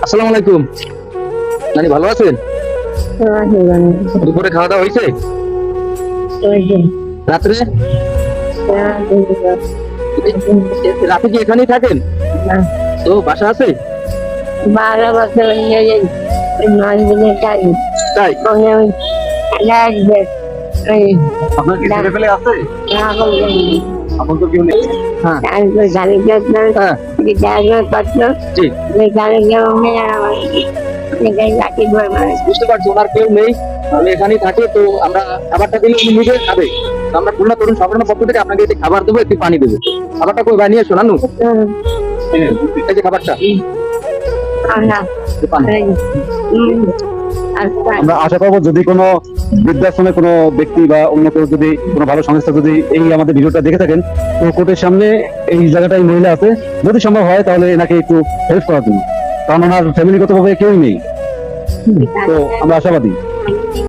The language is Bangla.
আসসালামু আলাইকুম। নানি ভালো আছেন? দুপুরে খাওয়া দাওয়া হয়েছে? রাত্রে রাতে কি এখানেই থাকেন? তো বাসা আছে? 12 বছর হয়ে যায় 9 দিনের টাইম তাই লাগবে আপনার কি ছেলে পেলে আছে? এখন তো কেউ নেই। হ্যাঁ তারপর গাড়ি হ্যাঁ পত্র জি গাড়ি লাঠি বুঝতে পারছি ওনার কেউ নেই, আমি এখানেই থাকি। তো আমরা খাবারটা দিলে উনি নিজে খাবে। তো আমরা খুলনা তরুণ সরকারের পক্ষ থেকে আপনাকে একটি খাবার দেবো, একটি পানি দেবো। খাবারটা কই বানিয়ে শোনানু এই যে খাবারটা এই পানি। আমরা আশা করবো যদি কোনো বৃদ্ধাশ্রমে কোনো ব্যক্তি বা অন্য কেউ যদি কোনো ভালো সংস্থা যদি এই আমাদের ভিডিওটা দেখে থাকেন, তো কোর্টের সামনে এই জায়গাটায় মহিলা আছে, যদি সম্ভব হয় তাহলে এনাকে একটু হেল্প করার জন্য, কারণ ওনার ফ্যামিলিগতভাবে কেউই নেই। তো আমরা আশাবাদী।